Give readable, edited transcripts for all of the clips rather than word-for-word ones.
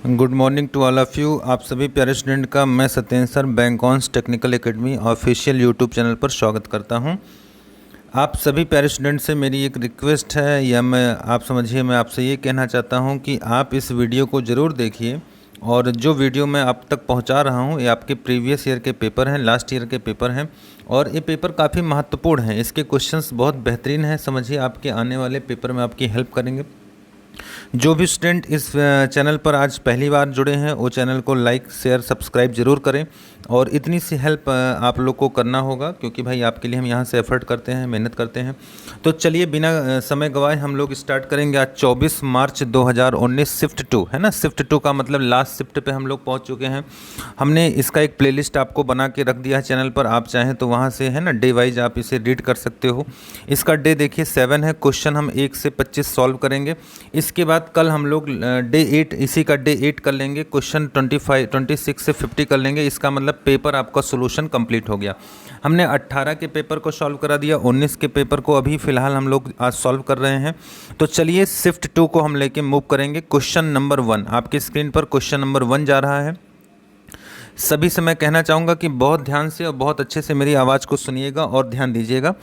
Good morning to all of you. आप सभी प्यारे स्टूडेंट का मैं सत्येंद्र सर बैंकॉन्स technical academy official YouTube channel पर स्वागत करता हूं। आप सभी प्यारे स्टूडेंट से मेरी एक रिक्वेस्ट है, या मैं आपसे ये कहना चाहता हूं कि आप इस वीडियो को ज़रूर देखिए। और जो वीडियो मैं आप तक पहुंचा रहा हूं ये आपके प्रीवियस ईयर के पेपर हैं, लास्ट ईयर के पेपर हैं, और ये पेपर काफ़ी महत्वपूर्ण हैं। इसके क्वेश्चंस बहुत बेहतरीन हैं, समझिए आपके आने वाले पेपर में आपकी हेल्प करेंगे। जो भी स्टूडेंट इस चैनल पर आज पहली बार जुड़े हैं वो चैनल को लाइक शेयर सब्सक्राइब ज़रूर करें। और इतनी सी हेल्प आप लोग को करना होगा, क्योंकि भाई आपके लिए हम यहाँ से एफर्ट करते हैं, मेहनत करते हैं। तो चलिए बिना समय गवाए हम लोग स्टार्ट करेंगे। आज 24 मार्च 2019 शिफ्ट 2 है ना। शिफ्ट 2 का मतलब लास्ट शिफ्ट पे हम लोग पहुँच चुके हैं। हमने इसका एक प्लेलिस्ट आपको बना के रख दिया है चैनल पर, आप चाहें तो वहाँ से है ना डे वाइज आप इसे रीड कर सकते हो। इसका डे देखिए 7 है। क्वेश्चन हम 1 से 25 सॉल्व करेंगे। इसके बाद कल हम लोग डे 8 इसी का डे 8 कर लेंगे। क्वेश्चन 26 से 50 कर लेंगे। इसका मतलब पेपर आपका सोल्यूशन कंप्लीट हो गया। हमने 18 के पेपर को सॉल्व करा दिया, 19 के पेपर को अभी फ़िलहाल हम लोग आज सॉल्व कर रहे हैं। तो चलिए शिफ्ट 2 को हम लेके मूव करेंगे। क्वेश्चन नंबर 1 आपकी स्क्रीन पर क्वेश्चन नंबर 1 जा रहा है। सभी से मैं कहना चाहूँगा कि बहुत ध्यान से और बहुत अच्छे से मेरी आवाज़ को सुनिएगा और ध्यान दीजिएगा।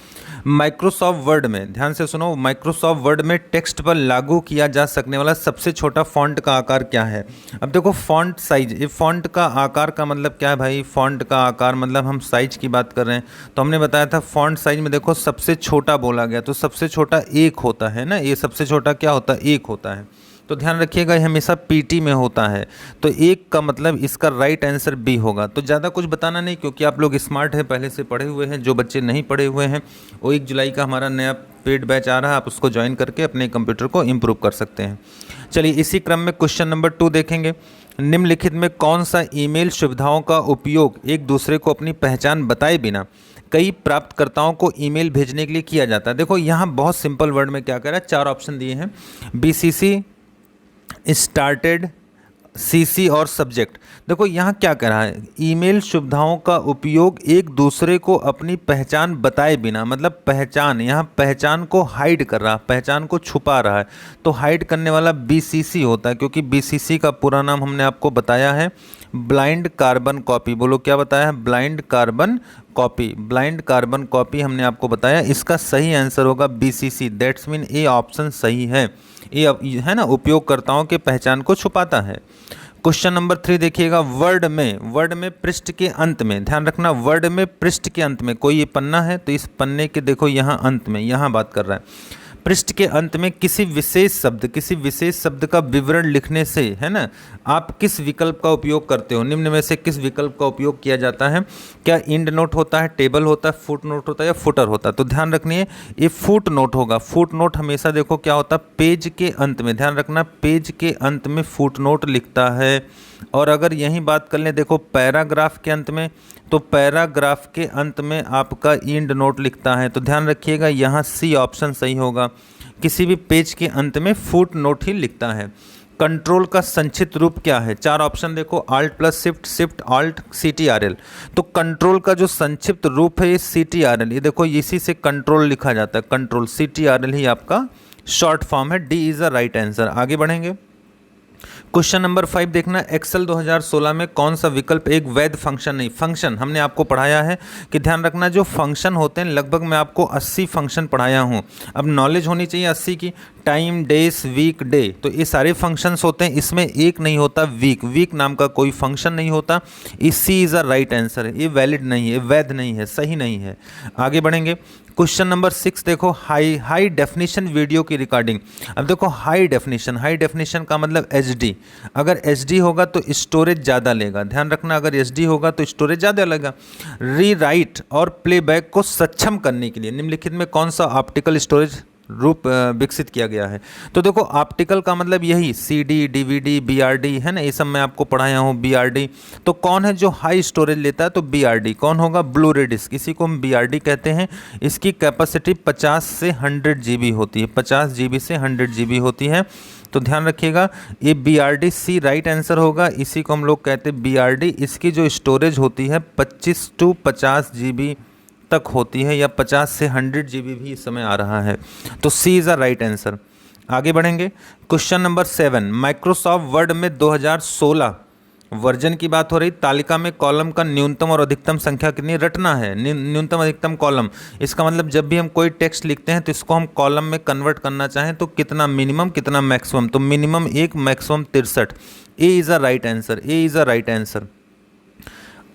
माइक्रोसॉफ्ट वर्ड में ध्यान से सुनो। माइक्रोसॉफ्ट वर्ड में टेक्स्ट पर लागू किया जा सकने वाला सबसे छोटा फॉन्ट का आकार क्या है। अब देखो फॉन्ट साइज, ये फॉन्ट का आकार का मतलब क्या है भाई। फॉन्ट का आकार मतलब हम साइज की बात कर रहे हैं। तो हमने बताया था फॉन्ट साइज में देखो सबसे छोटा बोला गया, तो सबसे छोटा 1 होता है ना। ये सबसे छोटा क्या होता है, 1 होता है। तो ध्यान रखिएगा ये हमेशा पीटी में होता है। तो 1 का मतलब इसका राइट आंसर बी होगा। तो ज़्यादा कुछ बताना नहीं, क्योंकि आप लोग स्मार्ट हैं, पहले से पढ़े हुए हैं। जो बच्चे नहीं पढ़े हुए हैं वो 1 जुलाई का हमारा नया पेड बैच आ रहा है, आप उसको ज्वाइन करके अपने कंप्यूटर को इम्प्रूव कर सकते हैं। चलिए इसी क्रम में क्वेश्चन नंबर 2 देखेंगे। निम्नलिखित में कौन सा ईमेल सुविधाओं का उपयोग एक दूसरे को अपनी पहचान बताए बिना कई प्राप्तकर्ताओं को ईमेल भेजने के लिए किया जाता है। देखो यहाँ बहुत सिंपल वर्ड में क्या कह रहा है, 4 ऑप्शन दिए हैं। BCC, स्टार्टेड, सीसी और सब्जेक्ट। देखो यहाँ क्या कह रहा है, ईमेल सुविधाओं का उपयोग एक दूसरे को अपनी पहचान बताए बिना, मतलब पहचान, यहाँ पहचान को हाइड कर रहा है, पहचान को छुपा रहा है। तो हाइड करने वाला BCC होता है, क्योंकि BCC का पूरा नाम हमने आपको बताया है ब्लाइंड कार्बन कॉपी। बोलो क्या बताया है, blind carbon copy. Blind carbon copy हमने आपको बताया। इसका सही आंसर होगा BCC। That's mean A option सही है। ये है ना उपयोगकर्ताओं के पहचान को छुपाता है। क्वेश्चन नंबर 3 देखिएगा। वर्ड में पृष्ठ के अंत में, ध्यान रखना वर्ड में पृष्ठ के अंत में, कोई ये पन्ना है तो इस पन्ने के देखो यहाँ अंत में, यहाँ बात कर रहा है। पृष्ठ के अंत में किसी विशेष शब्द का विवरण लिखने से, है ना, आप किस विकल्प का उपयोग करते हो। निम्न में से किस विकल्प का उपयोग किया जाता है। क्या इंड नोट होता है, टेबल होता है, फुट नोट होता है या फुटर होता है। तो ध्यान रखिए ये फुट नोट होगा। फुट नोट हमेशा देखो क्या होता है, पेज के अंत में, ध्यान रखना पेज के अंत में फुट नोट लिखता है। और अगर यही बात कर लें देखो पैराग्राफ के अंत में, तो पैराग्राफ के अंत में आपका इंड नोट लिखता है। तो ध्यान रखिएगा यहाँ सी ऑप्शन सही होगा। किसी भी पेज के अंत में फुट नोट ही लिखता है। कंट्रोल का संक्षिप्त रूप क्या है। 4 ऑप्शन देखो, Alt + Shift, Shift Alt CTRL। तो कंट्रोल का जो संक्षिप्त रूप है ये CTRL, ये देखो इसी से कंट्रोल लिखा जाता है। कंट्रोल CTRL ही आपका शॉर्ट फॉर्म है। D is the right answer. आगे बढ़ेंगे। क्वेश्चन नंबर 5 देखना। एक्सेल 2016 में कौन सा विकल्प एक वैध फंक्शन नहीं। फंक्शन हमने आपको पढ़ाया है कि ध्यान रखना जो फंक्शन होते हैं, लगभग मैं आपको 80 फंक्शन पढ़ाया हूँ। अब नॉलेज होनी चाहिए 80 की। टाइम, डेज, वीक, डे, तो ये सारे फंक्शंस होते हैं। इसमें एक नहीं होता वीक। वीक नाम का कोई फंक्शन नहीं होता। सी इज़ अ राइट आंसर है। ये वैलिड नहीं है, वैध नहीं है, सही नहीं है। आगे बढ़ेंगे। क्वेश्चन नंबर 6 देखो। हाई डेफिनेशन वीडियो की रिकॉर्डिंग। अब देखो हाई डेफिनेशन का मतलब HD। अगर HD होगा तो स्टोरेज ज़्यादा लेगा। ध्यान रखना अगर SD होगा तो स्टोरेज ज़्यादा लेगा। रीराइट और प्लेबैक को सक्षम करने के लिए निम्नलिखित में कौन सा ऑप्टिकल स्टोरेज रूप विकसित किया गया है। तो देखो ऑप्टिकल का मतलब यही CD, DVD, BRD है ना, ये सब मैं आपको पढ़ाया हूँ। BRD तो कौन है जो हाई स्टोरेज लेता है, तो BRD कौन होगा, ब्लू रे डिस्क। इसी को हम BRD कहते हैं। इसकी कैपेसिटी 50 से 100 GB होती है। 50 GB से 100 GB होती है। तो ध्यान रखिएगा ये BRD सी राइट आंसर होगा। इसी को हम लोग कहते हैं BRD। इसकी जो स्टोरेज होती है 25 से 50 GB तक होती है, या 50 से 100 GB भी इस समय आ रहा है। तो सी इज़ अ राइट आंसर। आगे बढ़ेंगे। क्वेश्चन नंबर 7, माइक्रोसॉफ्ट वर्ड में 2016 वर्जन की बात हो रही। तालिका में कॉलम का न्यूनतम और अधिकतम संख्या कितनी रटना है, न्यूनतम अधिकतम कॉलम। इसका मतलब जब भी हम कोई टेक्स्ट लिखते हैं तो इसको हम कॉलम में कन्वर्ट करना चाहें तो कितना मिनिमम कितना मैक्सिमम, तो minimum 1 maximum 63। A is a right answer, A is a right answer.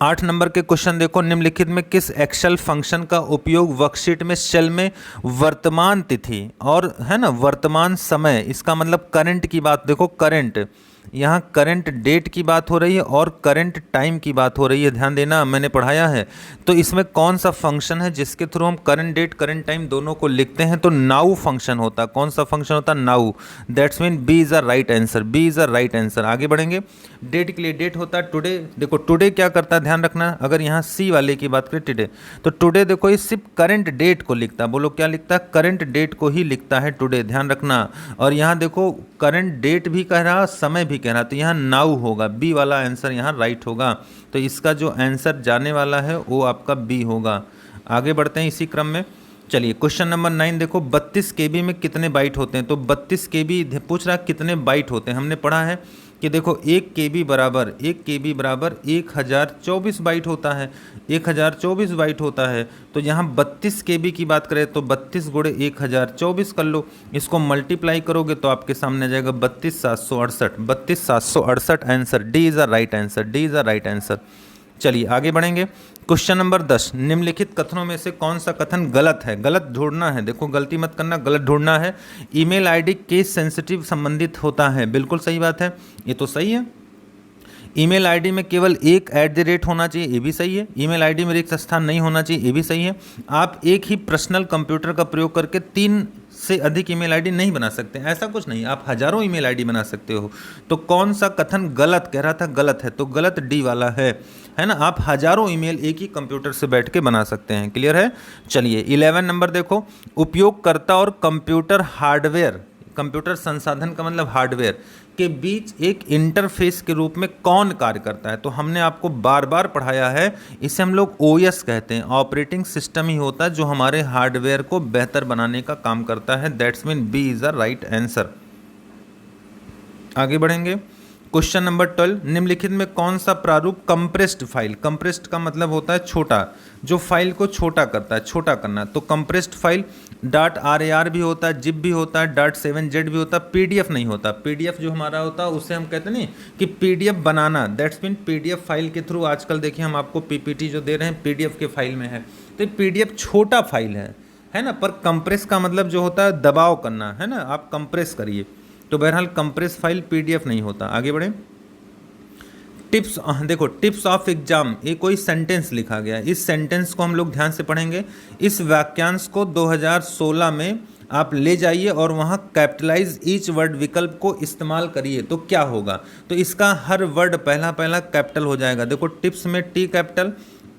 8 number के क्वेश्चन देखो, निम्नलिखित में किस एक्सेल फंक्शन का उपयोग वर्कशीट में सेल में वर्तमान तिथि और है ना वर्तमान समय, इसका मतलब करंट की बात, देखो करंट, यहाँ करंट डेट की बात हो रही है और करंट टाइम की बात हो रही है, ध्यान देना मैंने पढ़ाया है। तो इसमें कौन सा फंक्शन है जिसके थ्रू हम करंट डेट करंट टाइम दोनों को लिखते हैं, तो नाउ फंक्शन होता है। कौन सा फंक्शन होता है, now. That's mean B is a right answer, B is a right answer. आगे बढ़ेंगे। डेट के लिए डेट होता है टुडे। देखो टुडे क्या करता है, ध्यान रखना, अगर यहाँ सी वाले की बात करें टुडे, तो टुडे देखो ये सिर्फ करंट डेट को लिखता है। बोलो क्या लिखता है, करंट डेट को ही लिखता है टुडे, ध्यान रखना। और यहाँ देखो करंट डेट भी कह रहा समय भी कह रहा, तो यहाँ नाउ होगा, बी वाला आंसर यहाँ राइट होगा। तो इसका जो आंसर जाने वाला है वो आपका बी होगा। आगे बढ़ते हैं इसी क्रम में। चलिए क्वेश्चन नंबर 9 देखो, 32 KB में कितने बाइट होते हैं। तो 32 KB पूछ रहा है कितने बाइट होते हैं। हमने पढ़ा है कि देखो 1 KB बराबर 1024 बाइट होता है, 1024 बाइट होता है। तो यहाँ 32 KB की बात करें तो 32 गुणे 1024 कर लो, इसको मल्टीप्लाई करोगे तो आपके सामने आ जाएगा 32,768, 32,768 answer. D is a right answer, D is a right answer. चलिए आगे बढ़ेंगे। क्वेश्चन नंबर 10, निम्नलिखित कथनों में से कौन सा कथन गलत है। गलत ढूंढना है, देखो गलती मत करना, गलत ढूंढना है। ईमेल आईडी केस सेंसिटिव संबंधित होता है, बिल्कुल सही बात है, ये तो सही है। ईमेल आईडी में केवल एक @ होना चाहिए, ये भी सही है। ईमेल आईडी में रिक्त स्थान नहीं होना चाहिए, ये भी सही है। आप एक ही पर्सनल कंप्यूटर का प्रयोग करके 3 से अधिक ईमेल आईडी नहीं बना सकते, ऐसा कुछ नहीं, आप हजारों ईमेल आईडी बना सकते हो। तो कौन सा कथन गलत कह रहा था, गलत है, तो गलत डी वाला है ना। आप हजारों ईमेल एक ही कंप्यूटर से बैठ के बना सकते हैं, क्लियर है। चलिए 11 नंबर देखो, उपयोगकर्ता और कंप्यूटर हार्डवेयर, कंप्यूटर संसाधन का मतलब हार्डवेयर के बीच एक इंटरफेस के रूप में कौन कार्य करता है। तो हमने आपको बार बार पढ़ाया है, इसे हम लोग OS कहते हैं, ऑपरेटिंग सिस्टम ही होता है जो हमारे हार्डवेयर को बेहतर बनाने का काम करता है। That's mean B is a right answer. आगे बढ़ेंगे। क्वेश्चन नंबर 12, निम्नलिखित में कौन सा प्रारूप कंप्रेस्ड फाइल, कंप्रेस्ड का मतलब होता है छोटा, जो फाइल को छोटा करता है, छोटा करना। तो कंप्रेस्ड फाइल .rar भी होता है, जिप भी होता है, .7z भी होता है, PDF नहीं होता। PDF जो हमारा होता है उसे हम कहते नहीं कि PDF banana, that's mean PDF file के थ्रू आजकल देखिए हम आपको PPT जो दे रहे हैं PDF के फाइल में है, तो PDF छोटा फाइल है ना। पर कंप्रेस का मतलब जो होता है दबाव करना, है ना, आप कंप्रेस करिए। तो बहरहाल कंप्रेस फाइल PDF नहीं होता। आगे बढ़ें। टिप्स, देखो टिप्स ऑफ एग्जाम, ये कोई सेंटेंस लिखा गया है, इस सेंटेंस को हम लोग ध्यान से पढ़ेंगे। इस वाक्यांश को 2016 में आप ले जाइए और वहाँ कैपिटलाइज ईच वर्ड विकल्प को इस्तेमाल करिए, तो क्या होगा। तो इसका हर वर्ड पहला पहला कैपिटल हो जाएगा। देखो टिप्स में T कैपिटल,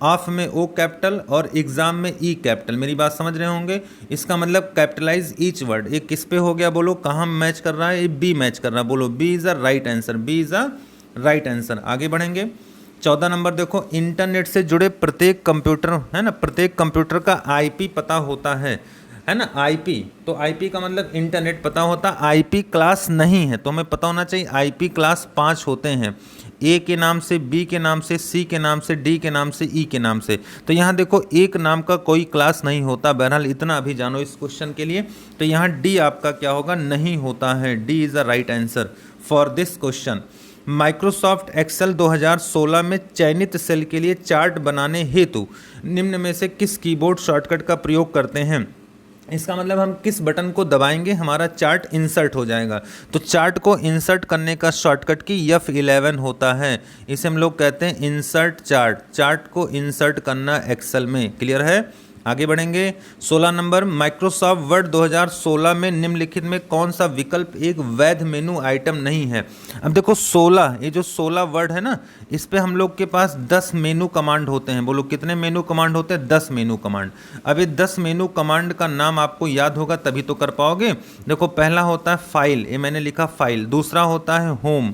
ऑफ में O कैपिटल और एग्जाम में E कैपिटल। मेरी बात समझ रहे होंगे। इसका मतलब कैपिटलाइज ईच वर्ड, एक किस पे हो गया, बोलो कहाँ मैच कर रहा है, ये B मैच कर रहा है, बोलो B is a right answer, B is a right answer. आगे बढ़ेंगे। 14 नंबर देखो, इंटरनेट से जुड़े प्रत्येक कंप्यूटर, है ना, प्रत्येक कंप्यूटर का IP पता होता है ना। IP, तो IP का मतलब इंटरनेट पता होता, IP क्लास नहीं है, तो हमें पता होना चाहिए IP क्लास 5 होते हैं, A के नाम से, B के नाम से, C के नाम से, D के नाम से, E के नाम से। तो यहाँ देखो एक नाम का कोई क्लास नहीं होता। बहरहाल इतना अभी जानो इस क्वेश्चन के लिए। तो यहाँ D आपका क्या होगा, नहीं होता है। D is the right answer for this question. Microsoft Excel 2016 में चयनित सेल के लिए चार्ट बनाने हेतु निम्न में से किस कीबोर्ड शॉर्टकट का प्रयोग करते हैं। इसका मतलब हम किस बटन को दबाएंगे हमारा चार्ट इंसर्ट हो जाएगा। तो चार्ट को इंसर्ट करने का शॉर्टकट की F11 होता है, इसे हम लोग कहते हैं इंसर्ट चार्ट। चार्ट को इंसर्ट करना एक्सेल में, क्लियर है। आगे बढ़ेंगे। 16 नंबर, माइक्रोसॉफ्ट वर्ड 2016 में निम्नलिखित में कौन सा विकल्प एक वैध मेनू आइटम नहीं है। अब देखो 16, ये जो 16 वर्ड है ना, इस पे हम लोग के पास 10 मेनू कमांड होते हैं। बोलो कितने मेनू कमांड होते हैं, 10 मेनू कमांड। अब ये 10 मेनू कमांड का नाम आपको याद होगा तभी तो कर पाओगे। देखो पहला होता है फाइल, ये मैंने लिखा फाइल। दूसरा होता है होम,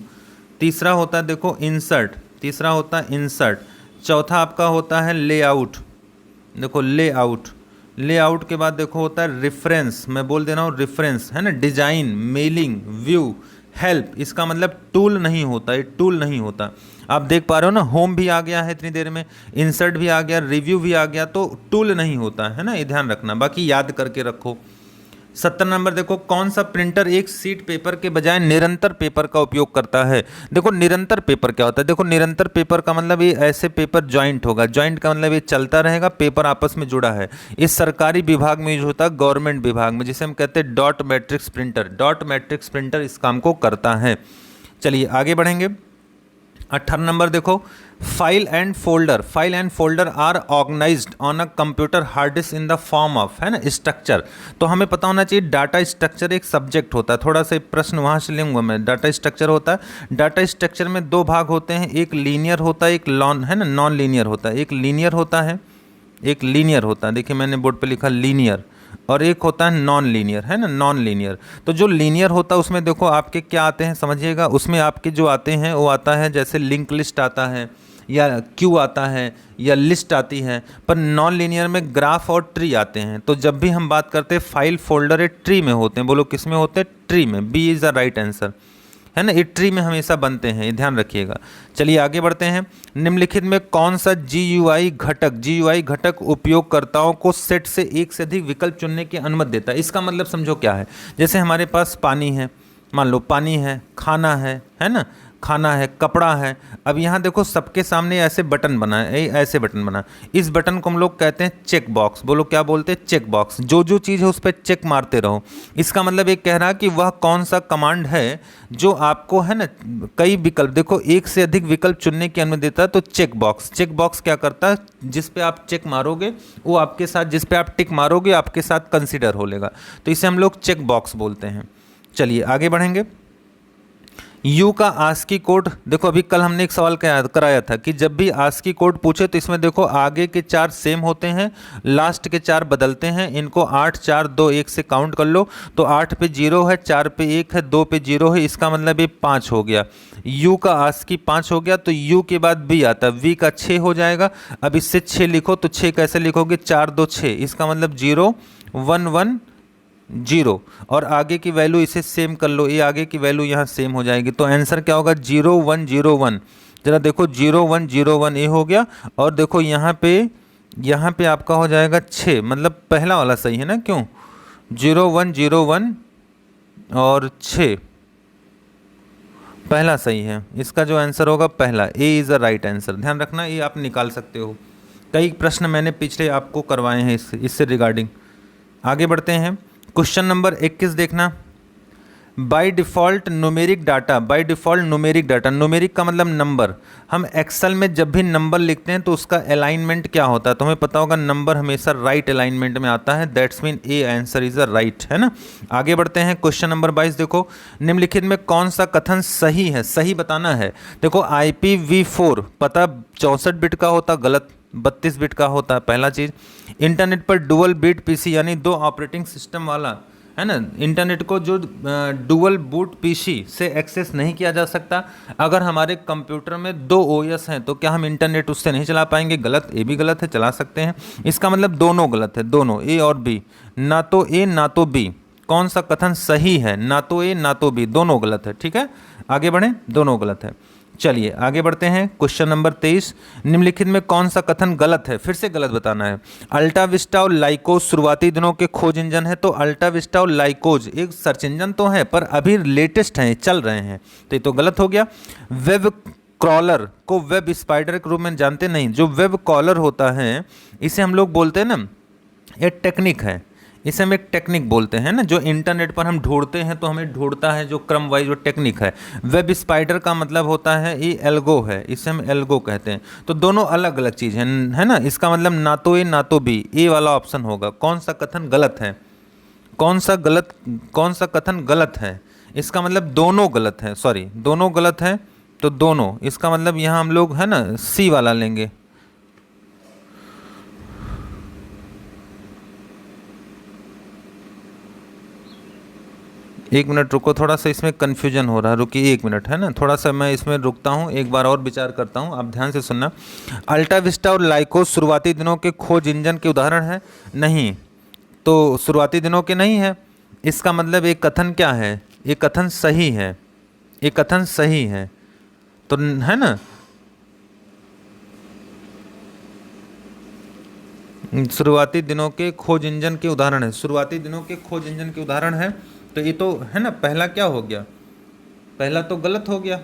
तीसरा होता है देखो इंसर्ट, तीसरा होता है इंसर्ट। चौथा आपका होता है लेआउट, देखो लेआउट। लेआउट के बाद देखो होता है रेफरेंस, मैं बोल दे रहा हूँ रेफरेंस, है ना, डिजाइन, मेलिंग, व्यू, हेल्प। इसका मतलब टूल नहीं होता, ये टूल नहीं होता। आप देख पा रहे हो ना, होम भी आ गया है इतनी देर में, इंसर्ट भी आ गया, रिव्यू भी आ गया, तो टूल नहीं होता है ना, ये ध्यान रखना, बाकी याद करके रखो। 70 नंबर देखो, कौन सा प्रिंटर एक सीट पेपर के बजाय निरंतर पेपर का उपयोग करता है। देखो निरंतर पेपर क्या होता है, देखो निरंतर पेपर का मतलब ये ऐसे पेपर जॉइंट होगा, जॉइंट का मतलब ये चलता रहेगा, पेपर आपस में जुड़ा है। ये सरकारी विभाग में यूज होता है, गवर्नमेंट विभाग में, जिसे हम कहते हैं dot matrix printer. Dot matrix printer इस काम को करता है। चलिए आगे बढ़ेंगे। 18 नंबर देखो, file and folder are organised on a computer hard disk in the form of, है ना, स्ट्रक्चर। तो हमें पता होना चाहिए डाटा स्ट्रक्चर एक सब्जेक्ट होता है, थोड़ा सा प्रश्न वहाँ से लूँगा मैं। डाटा स्ट्रक्चर होता है, डाटा स्ट्रक्चर में दो भाग होते हैं, एक लीनियर होता है, एक नॉन लीनियर होता है। एक लीनियर होता है, एक लीनियर होता है, देखिए मैंने बोर्ड पे लिखा लीनियर, और एक होता है नॉन लीनियर, है ना, नॉन लीनियर। तो जो लीनियर होता है उसमें देखो आपके क्या आते हैं समझिएगा, उसमें आपके जो आते हैं वो आता है जैसे लिंक लिस्ट आता है, या क्यू आता है, या लिस्ट आती है। पर नॉन लीनियर में ग्राफ और ट्री आते हैं। तो जब भी हम बात करते हैं फाइल फोल्डर ये ट्री में होते हैं, बोलो किस में होते हैं, ट्री में। B is the right answer, है ना, ये ट्री में हमेशा बनते हैं, ये ध्यान रखिएगा। चलिए आगे बढ़ते हैं। निम्नलिखित में कौन सा GUI घटक उपयोगकर्ताओं को सेट से एक से अधिक विकल्प चुनने की अनुमति देता है। इसका मतलब समझो क्या है, जैसे हमारे पास पानी है, मान लो पानी है, खाना है ना, खाना है, कपड़ा है। अब यहाँ देखो सबके सामने ऐसे बटन बना है, ऐसे बटन बना, इस बटन को हम लोग कहते हैं चेक बॉक्स। बोलो क्या बोलते हैं, चेक बॉक्स। जो जो चीज़ है उस पर चेक मारते रहो। इसका मतलब ये कह रहा है कि वह कौन सा कमांड है जो आपको, है ना, कई विकल्प, देखो एक से अधिक विकल्प चुनने की अनुमति देता है। तो चेक बॉक्स क्या करता है, जिस पे आप चेक मारोगे वो आपके साथ, जिस पे आप टिक मारोगे आपके साथ कंसिडर हो लेगा। तो इसे हम लोग चेक बॉक्स बोलते हैं। चलिए आगे बढ़ेंगे। यू का आस्की कोड, देखो अभी कल हमने एक सवाल कराया था कि जब भी आस्की कोड पूछे तो इसमें देखो आगे के 4 सेम होते हैं, लास्ट के 4 बदलते हैं। इनको 8 4 2 1 से काउंट कर लो। तो 8 पे 0 है, 4 पे 1 है, 2 पे 0 है, इसका मतलब ये 5 हो गया। यू का आस्की 5 हो गया। तो यू के बाद बी आता है, वी का 6 हो जाएगा। अब इससे 6 लिखो, तो 6 कैसे लिखोगे, 4 2 6, इसका मतलब 0 1 1 0, और आगे की वैल्यू इसे सेम कर लो, ये आगे की वैल्यू यहाँ सेम हो जाएगी। तो आंसर क्या होगा, 0 1 0 1। जरा देखो 0 1 0 1 ये हो गया, और देखो यहाँ पे आपका हो जाएगा 6, मतलब पहला वाला सही है ना, क्यों, 0 1 0 1 और 6 पहला सही है। इसका जो आंसर होगा पहला, A is the right answer. ध्यान रखना, ये आप निकाल सकते हो। कई प्रश्न मैंने पिछले आपको करवाए हैं इससे रिगार्डिंग। आगे बढ़ते हैं। क्वेश्चन नंबर 21 देखना। By default numeric data, numeric का मतलब नंबर। हम एक्सेल में जब भी नंबर लिखते हैं तो उसका अलाइनमेंट क्या होता है, तो हमें पता होगा नंबर हमेशा राइट अलाइनमेंट में आता है। That's mean A answer is a right, है ना। आगे बढ़ते हैं। क्वेश्चन नंबर 22 देखो, निम्नलिखित में कौन सा कथन सही है, सही बताना है। देखो IPv4 पता 64 बिट का होता, गलत, 32 बिट का होता है, पहला चीज़। इंटरनेट पर डुअल बीट पीसी यानी 2 ऑपरेटिंग सिस्टम वाला, है ना, इंटरनेट को जो डुअल बूट पीसी से एक्सेस नहीं किया जा सकता। अगर हमारे कंप्यूटर में 2 OS हैं तो क्या हम इंटरनेट उससे नहीं चला पाएंगे, गलत, ये भी गलत है, चला सकते हैं। इसका मतलब दोनों गलत है, दोनों, ए और बी, ना तो ए ना तो बी। कौन सा कथन सही है, ना तो ए ना तो बी, दोनों गलत है, ठीक है। आगे बढ़ें, दोनों गलत है। चलिए आगे बढ़ते हैं। क्वेश्चन नंबर 23, निम्नलिखित में कौन सा कथन गलत है, फिर से गलत बताना है। अल्टा विस्टा और लाइकोज शुरुआती दिनों के खोज इंजन है। तो अल्टा विस्टा और लाइकोज एक सर्च इंजन तो है, पर अभी लेटेस्ट हैं, चल रहे हैं, तो ये तो गलत हो गया। वेब क्रॉलर को वेब स्पाइडर के रूप में जानते नहीं। जो वेब कॉलर होता है इसे हम लोग बोलते हैं ना, ये टेक्निक है, इसे हम एक टेक्निक बोलते हैं ना। जो इंटरनेट पर हम ढूंढते हैं तो हमें ढूंढता है जो क्रम वाइज जो टेक्निक है। वेब स्पाइडर का मतलब होता है ये एल्गो है, इसे हम एल्गो कहते हैं। तो दोनों अलग अलग चीज़ है ना। इसका मतलब ना तो ए ना तो बी, ए वाला ऑप्शन होगा। कौन सा कथन गलत है, कौन सा कथन गलत है, इसका मतलब दोनों गलत है, सॉरी दोनों गलत है। तो दोनों, इसका मतलब यहाँ हम लोग, है ना, सी वाला लेंगे। एक मिनट रुको, थोड़ा सा इसमें कन्फ्यूजन हो रहा है, रुकिए 1 मिनट, है ना, थोड़ा सा मैं इसमें रुकता हूँ, एक बार और विचार करता हूँ, आप ध्यान से सुनना। अल्टा विस्टा और लाइकोस शुरुआती दिनों के खोज इंजन के उदाहरण है? नहीं, तो शुरुआती दिनों के नहीं है, इसका मतलब एक कथन क्या है, एक कथन सही है, एक कथन सही है, तो है ना। शुरुआती दिनों के खोज इंजन के उदाहरण है, शुरुआती दिनों के खोज इंजन के उदाहरण है, तो ये तो है ना, पहला क्या हो गया, पहला तो गलत हो गया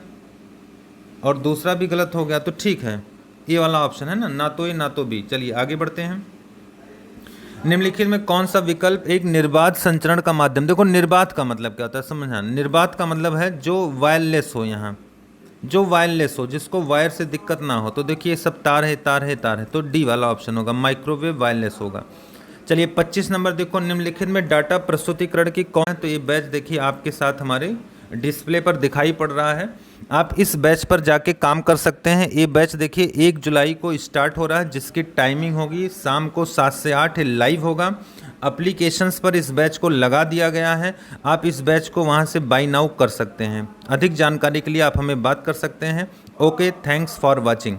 और दूसरा भी गलत हो गया, तो ठीक है, ये वाला ऑप्शन है ना, ना तो ए ना तो बी। चलिए आगे बढ़ते हैं। निम्नलिखित में कौन सा विकल्प एक निर्बाध संचरण का माध्यम, देखो निर्बाध का मतलब क्या होता है समझना, निर्बाध का मतलब है जो वायरलेस हो, यहाँ जो वायरलेस हो, जिसको वायर से दिक्कत ना हो, तो देखिए सब तार है तार है तार है, तो डी वाला ऑप्शन होगा, माइक्रोवेव वायरलेस होगा। चलिए 25 नंबर देखो, निम्नलिखित में डाटा प्रस्तुतिकरण की कौन है, तो ये बैच देखिए आपके साथ हमारे डिस्प्ले पर दिखाई पड़ रहा है, आप इस बैच पर जाके काम कर सकते हैं। ये बैच देखिए 1 जुलाई को स्टार्ट हो रहा है, जिसकी टाइमिंग होगी शाम को 7 से 8, लाइव होगा। एप्लीकेशंस पर इस बैच को लगा दिया गया है, आप इस बैच को वहां से बाय नाउ कर सकते हैं। अधिक जानकारी के लिए आप हमें बात कर सकते हैं। Okay, thanks for watching.